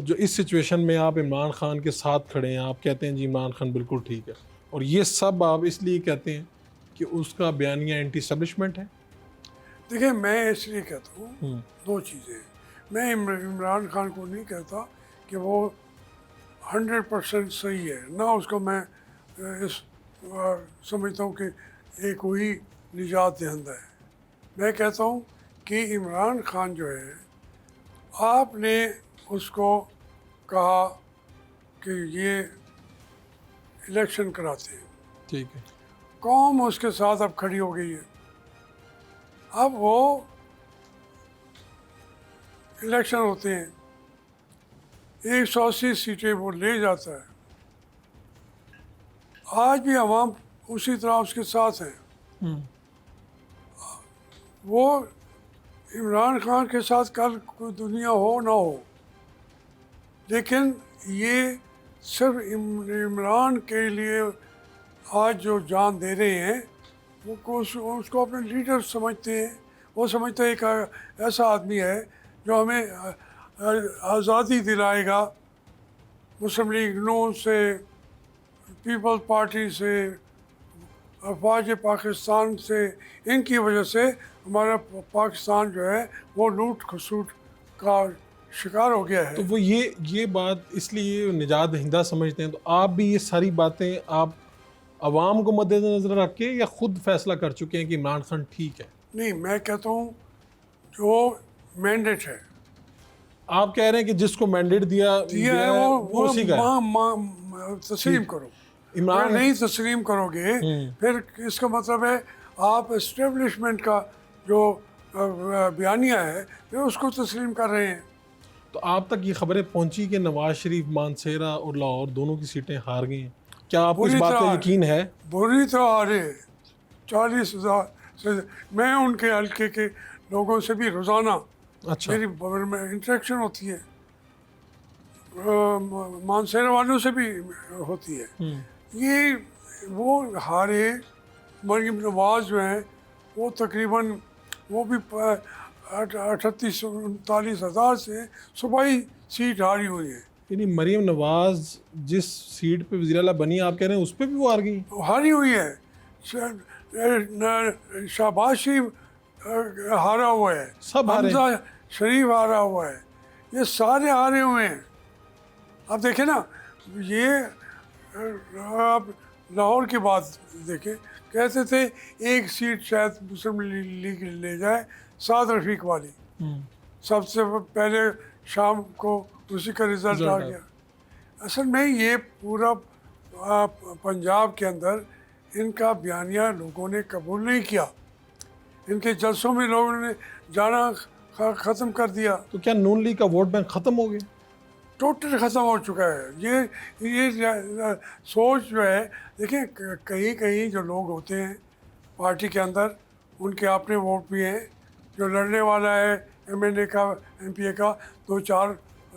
जो इस सिचुएशन में आप इमरान खान के साथ खड़े हैं, आप कहते हैं जी इमरान खान बिल्कुल ठीक है, और ये सब आप इसलिए कहते हैं कि उसका बयानिया एंटी एस्टेब्लिशमेंट है? देखिए, मैं इसलिए कहता हूँ हम्म, दो चीज़ें। मैं इमरान खान को नहीं कहता कि वो 100% सही है, ना उसको मैं समझता हूँ कि एक वही निजात दहिंदा है। मैं कहता हूँ कि इमरान खान जो है, आपने उसको कहा कि ये इलेक्शन कराते हैं, ठीक है। कौम उसके साथ अब खड़ी हो गई है। अब वो इलेक्शन होते हैं, 180 सीटें वो ले जाता है। आज भी अवाम उसी तरह उसके साथ है। वो इमरान खान के साथ कल कोई दुनिया हो ना हो, लेकिन ये सिर्फ इमरान के लिए आज जो जान दे रहे हैं, वो उसको अपने लीडर समझते हैं। वो समझते हैं एक ऐसा आदमी है जो हमें आज़ादी दिलाएगा, मुस्लिम लीग नून से, पीपल्स पार्टी से, अफवाज पाकिस्तान से, इनकी वजह से हमारा पाकिस्तान जो है वो लूट खसूट का शिकार हो गया है। तो वो ये बात इसलिए निजात दहिंदा समझते हैं, तो आप भी ये सारी बातें आप अवाम को मद्देनजर रख के या खुद फैसला कर चुके हैं कि इमरान खान ठीक है? नहीं, मैं कहता हूँ जो मैंडेट है, आप कह रहे हैं कि जिसको मैंडेट दिया है वो उसी का है। तस्लीम करो। अगर इमरान नहीं तस्लीम करोगे, फिर इसका मतलब है आप एस्टेब्लिशमेंट का जो बयानिया है, फिर उसको तस्लीम कर रहे हैं। तो आप तक ये खबरें पहुंची कि नवाज शरीफ मानसेरा और लाहौर दोनों की सीटें हार गई हैं? क्या आपको इस बुरी बात का तरह यकीन है? बुरी तरह आ रहे हैं। 40,000 से मैं उनके हल्के के लोगों से भी रोज़ाना अच्छा। मेरी में इंटरेक्शन होती है, मानसेरा वालों से भी होती है। ये वो हारे मरीम नवाज जो हैं, वो तकरीबन वो भी 38-39 से सूबाई सीट हारी हुई है। यानी मरीम नवाज जिस सीट पे वज़ीर आला बनी, आप कह रहे हैं उस पे भी वो हार गई? हारी हुई है। शहबाज शरीफ हारा हुआ है, सब हारे। हमजा शरीफ हारा हुआ है, ये सारे हारे हुए हैं। अब देखें ना, ये आप लाहौर की बात देखें, कहते थे एक सीट शायद मुस्लिम लीग ले जाए, साद रफीक वाली। सबसे पहले शाम को उसी का रिजल्ट आ गया। असल में ये पूरा पंजाब के अंदर इनका बयानिया लोगों ने कबूल नहीं किया। इनके जलसों में लोगों ने जाना ख़त्म कर दिया। तो क्या नून लीग का वोट बैंक ख़त्म हो गया? टोटल ख़त्म हो चुका है। ये सोच जो है, देखिए कहीं कहीं जो लोग होते हैं पार्टी के अंदर, उनके अपने वोट भी हैं। जो लड़ने वाला है MNA का, MPA का, 2-4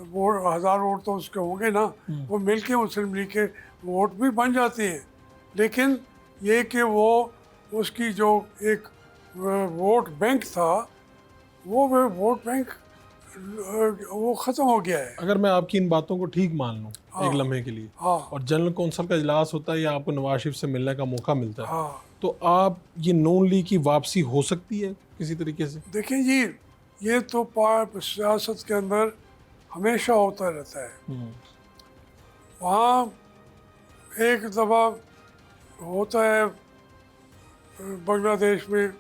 वोट, 1000 वोट तो उसके होंगे ना, वो मिलके मुस्लिम लीग के वोट भी बन जाते हैं। लेकिन ये कि वो उसकी जो एक वोट बैंक था, वो वोट बैंक वो ख़त्म हो गया है। अगर मैं आपकी इन बातों को ठीक मान लूँ एक लम्हे के लिए, हाँ और जनरल कौंसिल का इजलास होता है या आपको नवाज शरीफ से मिलने का मौका मिलता है, हाँ, तो आप ये नून लीग की वापसी हो सकती है किसी तरीके से? देखिए जी, ये तो सियासत के अंदर हमेशा होता रहता है। वहाँ एक दफ़ा होता है बांग्लादेश में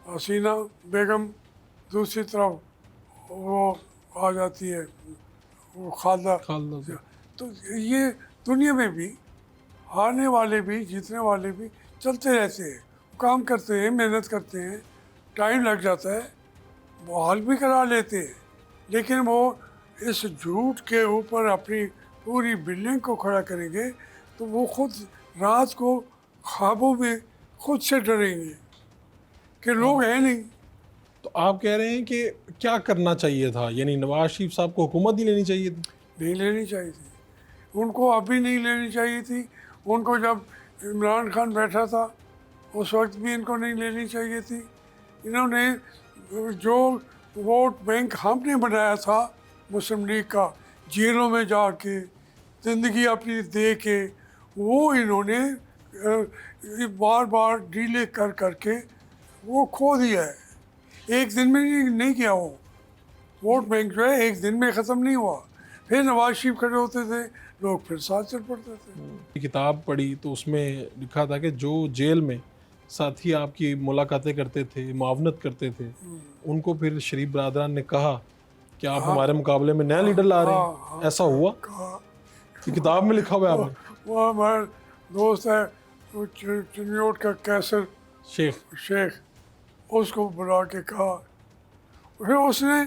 हसीना बेगम, दूसरी तरफ वो आ जाती है वो खालदा। खालदा। तो ये दुनिया में भी हारने वाले भी जीतने वाले भी चलते रहते हैं, काम करते हैं, मेहनत करते हैं, टाइम लग जाता है, वो हल भी करा लेते हैं। लेकिन वो इस झूठ के ऊपर अपनी पूरी बिल्डिंग को खड़ा करेंगे तो वो खुद रात को ख्वाबों में खुद से डरेंगे कि लोग हैं नहीं। तो आप कह रहे हैं कि क्या करना चाहिए था, यानी नवाज शरीफ साहब को हुकूमत ही लेनी चाहिए थी? नहीं लेनी चाहिए थी उनको, अभी नहीं लेनी चाहिए थी उनको। जब इमरान खान बैठा था उस वक्त भी इनको नहीं लेनी चाहिए थी। इन्होंने जो वोट बैंक हमने बनाया था मुस्लिम लीग का, जेलों में जाके ज़िंदगी अपनी दे के वो इन्होंने बार बार डीले कर करके वो खो दिया है। एक दिन में नहीं किया वो। वोट बैंक जो है एक दिन में ख़त्म नहीं हुआ। फिर नवाज शरीफ खड़े होते थे, लोग फिर साथ चल पड़ते थे। किताब पढ़ी तो उसमें लिखा था कि जो जेल में साथी आपकी मुलाकातें करते थे, मुआवनत करते थे, उनको फिर शरीफ बरदरान ने कहा कि आप हमारे मुकाबले में नया लीडर ला रहे हैं। ऐसा हुआ? ये किताब में लिखा हुआ है आपने? वो हमारा दोस्त है, वो चिन्योट का कैसर शेख, उसको बुला के कहा। फिर उसने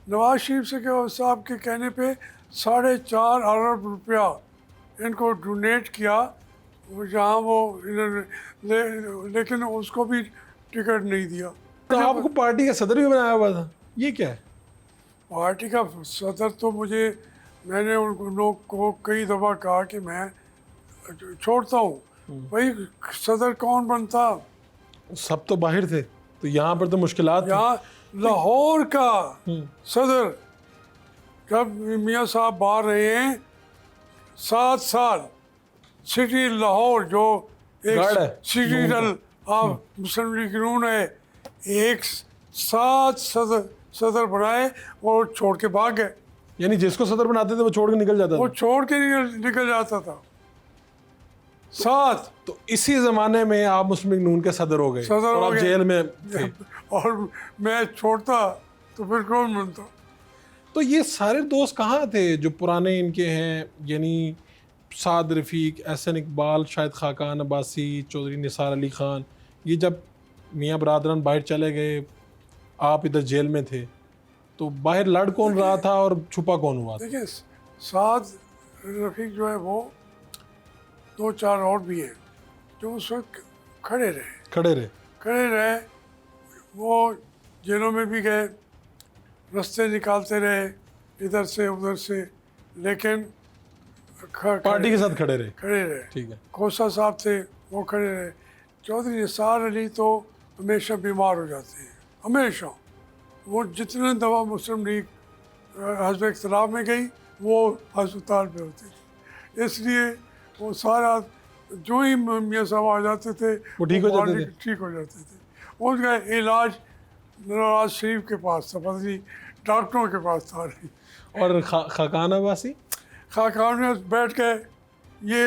नवाज शरीफ से साहब के कहने पे 4.5 अरब रुपया इनको डोनेट किया, जहाँ वो इन्होंने लेकिन उसको भी टिकट नहीं दिया। तो आपको पार्टी का सदर भी बनाया हुआ था, ये क्या है? पार्टी का सदर तो मैंने उनको लोग को कई दफ़ा कहा कि मैं छोड़ता हूँ। भाई सदर कौन बनता? सब तो बाहर थे, तो यहाँ पर तो मुश्किलात थी। यहाँ लाहौर का सदर, जब मियाँ साहब बाहर रहे हैं 7 साल, सिटी लाहौर जो गार्ड है, एक सिटीजन ऑफ मुस्लिम लीग नून है, एक 7 सदर बनाए और छोड़ के भाग गए। यानी जिसको सदर बनाते थे वो छोड़ के निकल जाता वो था। छोड़ के निकल जाता था। 7 तो इसी जमाने में आप मुस्लिम लीग नून के सदर हो गए सदर और हो आप गए। जेल में थे। और मैं छोड़ता तो फिर कौन बनता? तो ये सारे दोस्त कहाँ थे जो पुराने इनके हैं, यानी साद रफ़ीक, एहसन इकबाल, शायद खाकान अब्बासी, चौधरी निसार अली ख़ान, ये जब मियाँ बरदरान बाहर चले गए, आप इधर जेल में थे, तो बाहर लड़ कौन रहा था और छुपा कौन हुआ था? देखिए, साद रफ़ीक जो है वो 2-4 और भी हैं जो उस वक्त खड़े रहे। वो जेलों में भी गए, रास्ते निकालते रहे इधर से उधर से, लेकिन पार्टी के साथ खड़े रहे। ठीक है। खोसा साहब थे, वो खड़े रहे। चौधरी निसार अली तो हमेशा बीमार हो जाते हैं, हमेशा। वो जितने दफ़ा मुस्लिम लीग हज़ब इख्तिलाफ में गई, वो अस्पताल में होती थी, इसलिए वो सारा जो ही मियाँ साहब आ जाते थे वो ठीक हो जाते थे। उनका इलाज नवाज शरीफ के पास था, पता नहीं डॉक्टरों के पास था नहीं। और खाकान अब्बासी? खाकान में बैठ के ये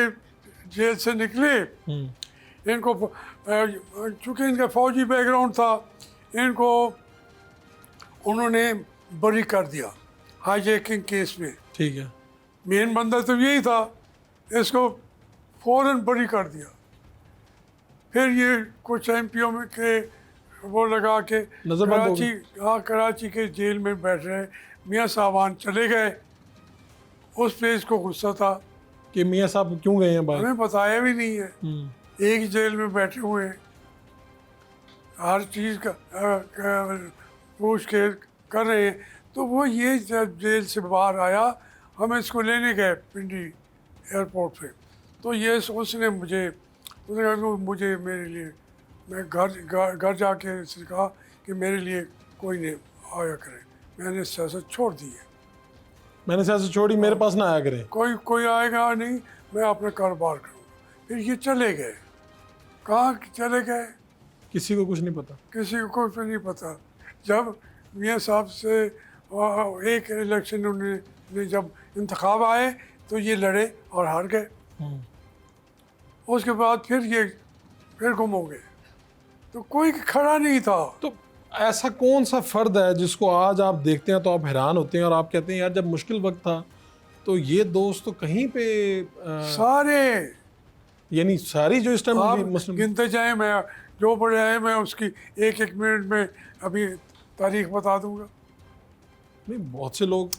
जेल से निकले, इनको चूँकि इनका फौजी बैकग्राउंड था, इनको उन्होंने बरी कर दिया हाईजैकिंग केस में। ठीक है। मेन बंदा तो यही था, इसको फ़ौरन बरी कर दिया। फिर ये कुछ एमपीओ में के वो लगा के कराची के जेल में बैठ रहे। मियाँ साहबान चले गए, उस पे इसको गुस्सा था कि मियाँ साहब क्यों गए हैं बाहर? हमें बताया भी नहीं है, एक ही जेल में बैठे हुए हैं, हर चीज़ का पूछ के कर रहे हैं। तो वो ये जब जेल से बाहर आया, हम इसको लेने गए पिंडी एयरपोर्ट पे, तो ये उसने मुझे मेरे लिए, मैं घर जाके इसने कहा कि मेरे लिए कोई नहीं आया करे। मैंने सियासत छोड़ दी है, मैंने सियासत छोड़ी, मेरे पास ना आया करे, कोई आएगा नहीं, मैं अपना कारोबार करूँगा। फिर ये चले गए। कहाँ चले गए किसी को कुछ नहीं पता। किसी को कुछ नहीं पता। जब मियाँ साहब से एक इलेक्शन उन्होंने जब इंतखाब आए तो ये लड़े और हार गए। उसके बाद फिर गुम हो गए, तो कोई खड़ा नहीं था। तो ऐसा कौन सा फ़र्द है जिसको आज आप देखते हैं तो आप हैरान होते हैं और आप कहते हैं यार जब मुश्किल वक्त था तो ये दोस्त तो कहीं पे सारे, यानी सारी जो इस टाइम आप गिनते जाए, मैं जो बड़े आए मैं उसकी एक मिनट में अभी तारीख बता दूंगा। नहीं, बहुत से लोग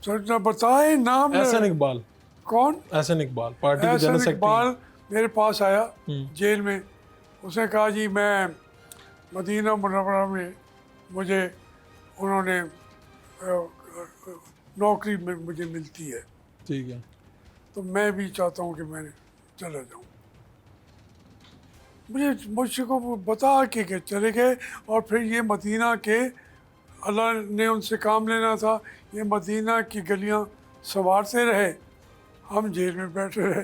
सर बताए नाम। एहसन इकबाल। कौन? एहसन इकबाल, पार्टी के जनरल सेक्रेटरी। इकबाल मेरे पास आया जेल में, उसने कहा जी मैं मदीना मुनव्वरा में मुझे उन्होंने नौकरी में मुझे मिलती है। ठीक है। तो मैं भी चाहता हूँ कि मैं चला जाऊँ। मुझसे को बता के चले गए। और फिर ये मदीना के, अल्लाह ने उनसे काम लेना था, ये मदीना की गलियाँ संवारते रहे, हम जेल में बैठे रहे।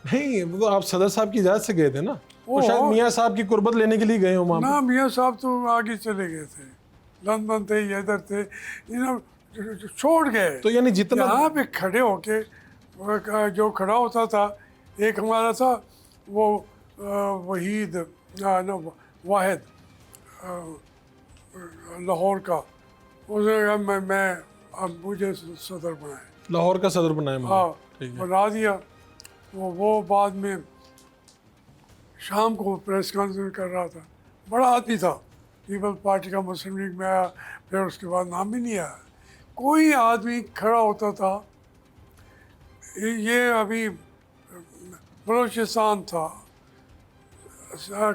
नहीं, वो तो आप सदर साहब की इजाज़त से गए थे ना, तो ओ, शायद मियाँ साहब की कुर्बत लेने के लिए गए हो वहाँ पे। ना, मियाँ साहब तो आगे चले गए थे, लंदन थे, ये इधर थे, छोड़ गए। तो यानी जितना यहाँ पे खड़े होके जो खड़ा होता था, एक हमारा था वो वहीद वाहिद लाहौर का, उसने कहा मैं अब मुझे सदर बनाए। लाहौर का सदर बनाया मतलब। हाँ, ठीक है। बना दिया। वो बाद में शाम को प्रेस कॉन्फ्रेंस कर रहा था, बड़ा आदमी था, पीपल पार्टी का, मुस्लिम लीग में आया, फिर उसके बाद नाम भी नहीं आया। कोई आदमी खड़ा होता था, ये अभी बलूचिस्तान था,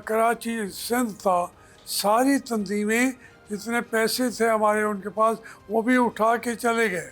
कराची, सिंध था, सारी तंजीमें जितने पैसे थे हमारे उनके पास, वो भी उठा के चले गए।